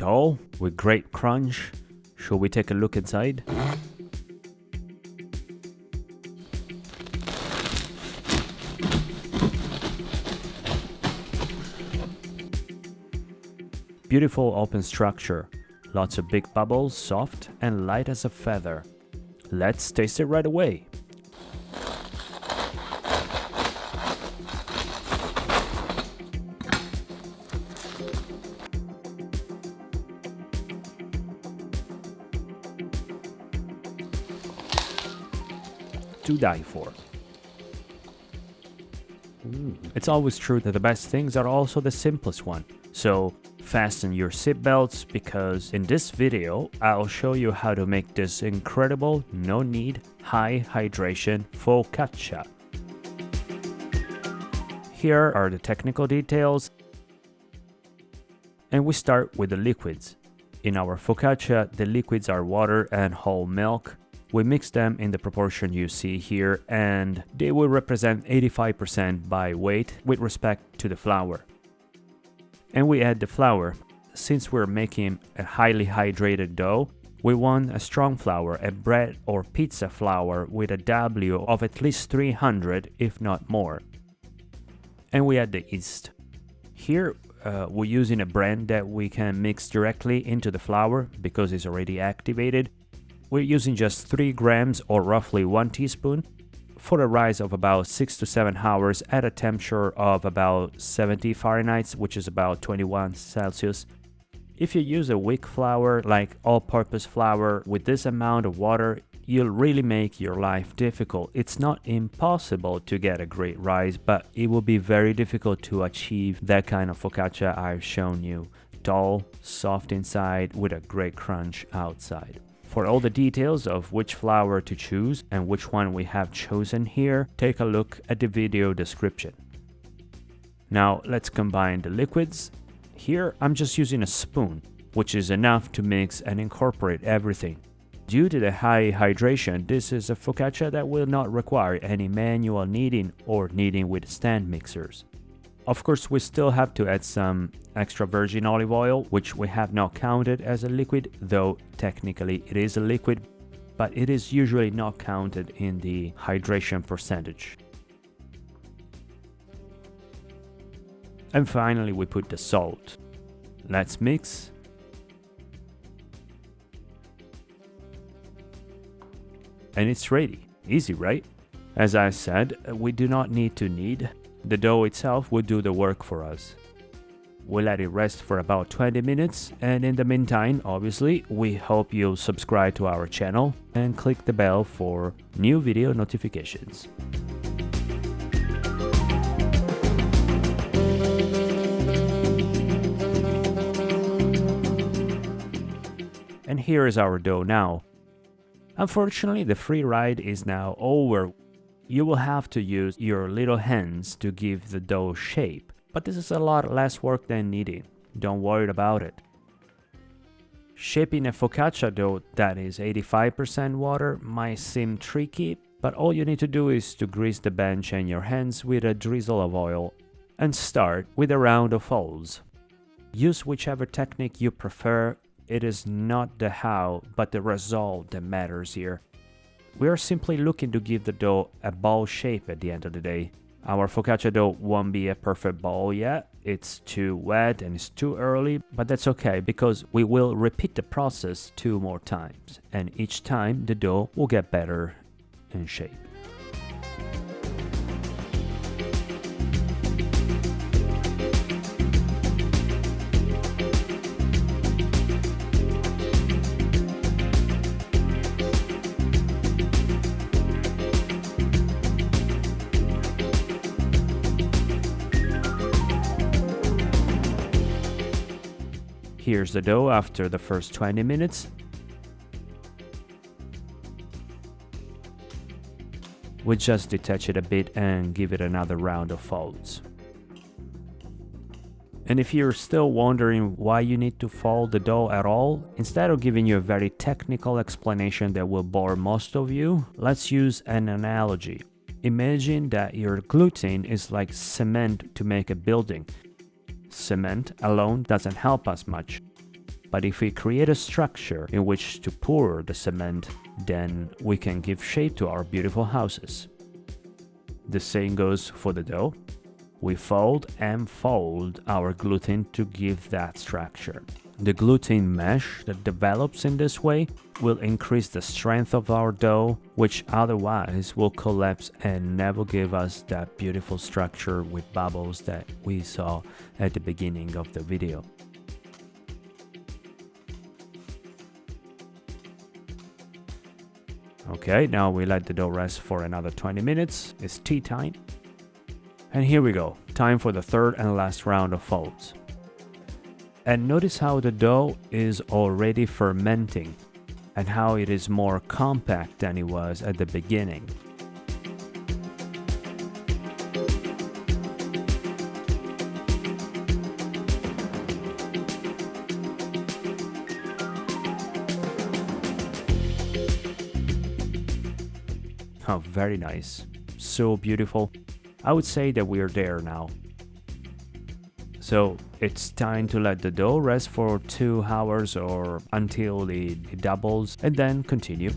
dough with great crunch. Shall we take a look inside? Beautiful open structure, lots of big bubbles, soft and light as a feather. Let's taste it right away. To die for. It's always true that the best things are also the simplest one. So fasten your seatbelts, because in this video I'll show you how to make this incredible no-knead high hydration focaccia. Here are the technical details, and we start with the liquids. In our focaccia, the liquids are water and whole milk. We mix them in the proportion you see here, and they will represent 85% by weight with respect to the flour. And we add the flour. Since we're making a highly hydrated dough, we want a strong flour, a bread or pizza flour with a W of at least 300, if not more. And we add the yeast. Here we're using a brand that we can mix directly into the flour because it's already activated. We're using just 3 grams or roughly 1 teaspoon for a rise of about 6 to 7 hours at a temperature of about 70 Fahrenheit, which is about 21 Celsius. If you use a weak flour like all-purpose flour with this amount of water, you'll really make your life difficult. It's not impossible to get a great rise, but it will be very difficult to achieve that kind of focaccia I've shown you. Dull, soft inside with a great crunch outside. For all the details of which flour to choose and which one we have chosen here, take a look at the video description. Now let's combine the liquids. Here I'm just using a spoon, which is enough to mix and incorporate everything. Due to the high hydration, this is a focaccia that will not require any manual kneading or kneading with stand mixers. Of course, we still have to add some extra virgin olive oil, which we have not counted as a liquid, though technically it is a liquid, but it is usually not counted in the hydration percentage. And finally, we put the salt. Let's mix. And it's ready. Easy, right? As I said, we do not need to knead. The dough itself will do the work for us. We'll let it rest for about 20 minutes, and in the meantime, obviously, we hope you'll subscribe to our channel and click the bell for new video notifications. And here is our dough now. Unfortunately, the free ride is now over. You will have to use your little hands to give the dough shape, but this is a lot less work than kneading. Don't worry about it. Shaping a focaccia dough that is 85% water might seem tricky, but all you need to do is to grease the bench and your hands with a drizzle of oil and start with a round of folds. Use whichever technique you prefer. It is not the how, but the result that matters here. We are simply looking to give the dough a ball shape at the end of the day. Our focaccia dough won't be a perfect ball yet. It's too wet and it's too early, but that's okay because we will repeat the process 2 more times, and each time the dough will get better in shape. Here's the dough after the first 20 minutes. We just detach it a bit and give it another round of folds. And if you're still wondering why you need to fold the dough at all, instead of giving you a very technical explanation that will bore most of you, let's use an analogy. Imagine that your gluten is like cement to make a building. Cement alone doesn't help us much. But if we create a structure in which to pour the cement, then we can give shape to our beautiful houses. The same goes for the dough. We fold and fold our gluten to give that structure. The gluten mesh that develops in this way will increase the strength of our dough, which otherwise will collapse and never give us that beautiful structure with bubbles that we saw at the beginning of the video. Okay, now we let the dough rest for another 20 minutes. It's tea time. And here we go, time for the third and last round of folds. And notice how the dough is already fermenting and how it is more compact than it was at the beginning. Oh, very nice. So beautiful. I would say that we are there now. So it's time to let the dough rest for 2 hours or until it doubles, and then continue.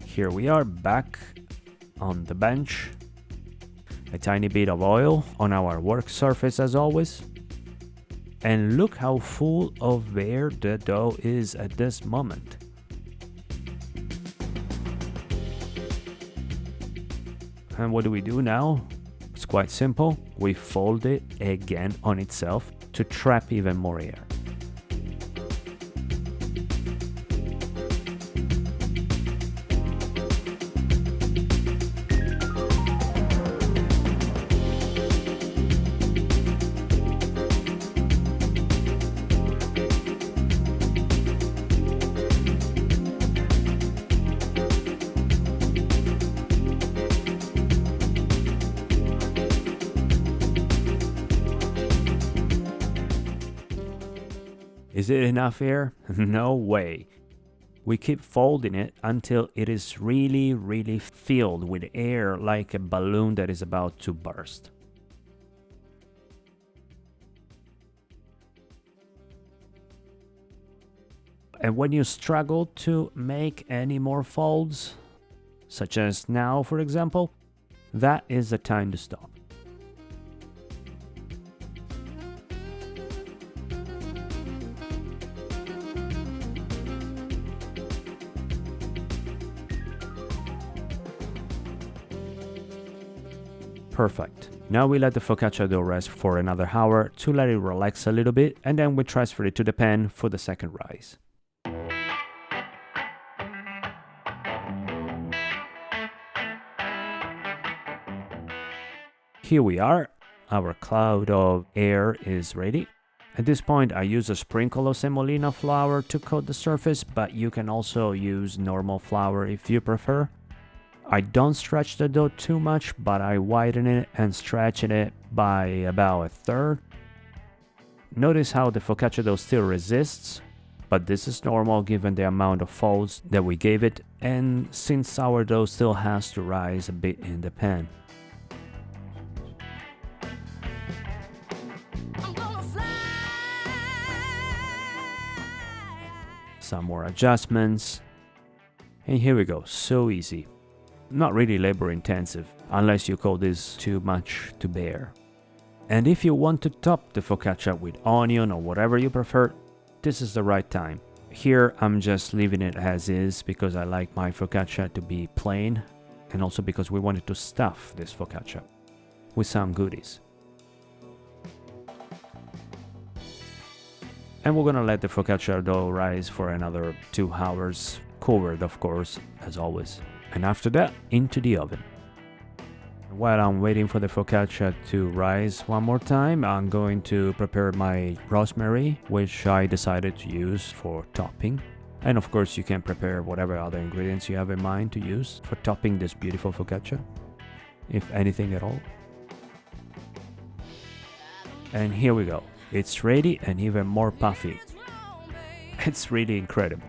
Here we are back on the bench. A tiny bit of oil on our work surface as always. And look how full of air the dough is at this moment. And what do we do now? It's quite simple. We fold it again on itself to trap even more air. Is it enough air? No way. We keep folding it until it is really filled with air, like a balloon that is about to burst. And when you struggle to make any more folds, such as now for example, that is the time to stop. Perfect. Now we let the focaccia dough rest for another hour to let it relax a little bit, and then we transfer it to the pan for the second rise. Here we are. Our cloud of air is ready. At this point I use a sprinkle of semolina flour to coat the surface, but you can also use normal flour if you prefer. I don't stretch the dough too much, but I widen it and stretch it by about a third. Notice how the focaccia dough still resists, but this is normal given the amount of folds that we gave it, and since sourdough still has to rise a bit in the pan. Some more adjustments, and here we go, so easy. Not really labor intensive, unless you call this too much to bear. And if you want to top the focaccia with onion or whatever you prefer, this is the right time. Here I'm just leaving it as is because I like my focaccia to be plain, and also because we wanted to stuff this focaccia with some goodies. And we're gonna let the focaccia dough rise for another 2 hours, covered of course, as always. And after that, into the oven. While I'm waiting for the focaccia to rise one more time, I'm going to prepare my rosemary, which I decided to use for topping. And of course you can prepare whatever other ingredients you have in mind to use for topping this beautiful focaccia, if anything at all. And here we go. It's ready and even more puffy. It's really incredible.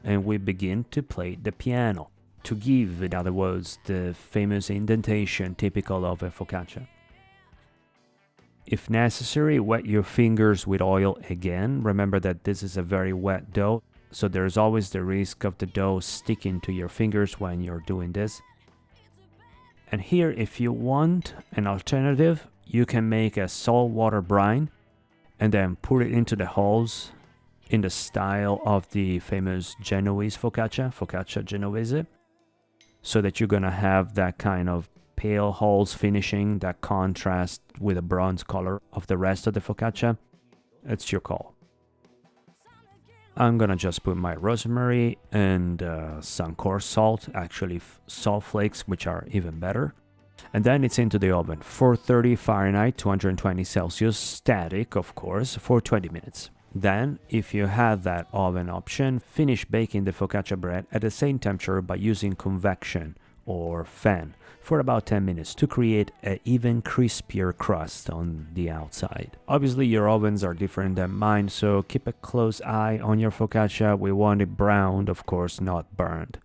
And we begin to play the piano. to give, in other words, the famous indentation typical of a focaccia. If necessary, wet your fingers with oil again. Remember that this is a very wet dough, so there's always the risk of the dough sticking to your fingers when you're doing this. And here, if you want an alternative, you can make a saltwater brine and then put it into the holes in the style of the famous Genoese focaccia, focaccia genovese, so that you're gonna have that kind of pale holes finishing that contrast with the bronze color of the rest of the focaccia. It's your call. I'm gonna just put my rosemary and some coarse salt, actually salt flakes, which are even better. And then it's into the oven, 430 Fahrenheit, 220 Celsius, static of course, for 20 minutes. Then, if you have that oven option, finish baking the focaccia bread at the same temperature by using convection or fan for about 10 minutes to create an even crispier crust on the outside. Obviously your ovens are different than mine, so keep a close eye on your focaccia. We want it browned, of course, not burned.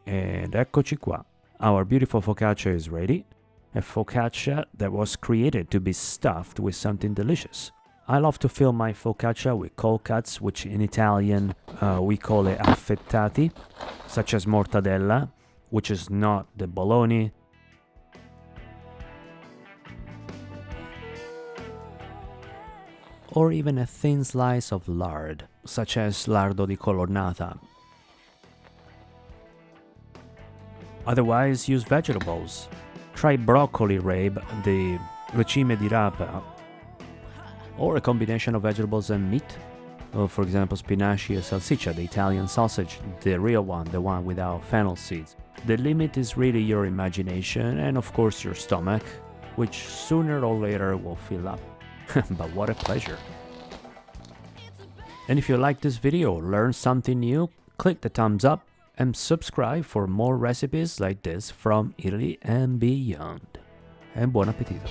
And eccoci qua. Our beautiful focaccia is ready. A focaccia that was created to be stuffed with something delicious. I love to fill my focaccia with cold cuts, which in Italian we call it affettati, such as mortadella, which is not the bologna. Or even a thin slice of lard, such as lardo di colonnata. Otherwise, use vegetables. Try broccoli rabe, the recime di rapa, or a combination of vegetables and meat. For example, spinaci e salsiccia, the Italian sausage, the real one, the one without fennel seeds. The limit is really your imagination and of course your stomach, which sooner or later will fill up. But what a pleasure. And if you like this video or learned something new, click the thumbs up and subscribe for more recipes like this from Italy and beyond. And buon appetito!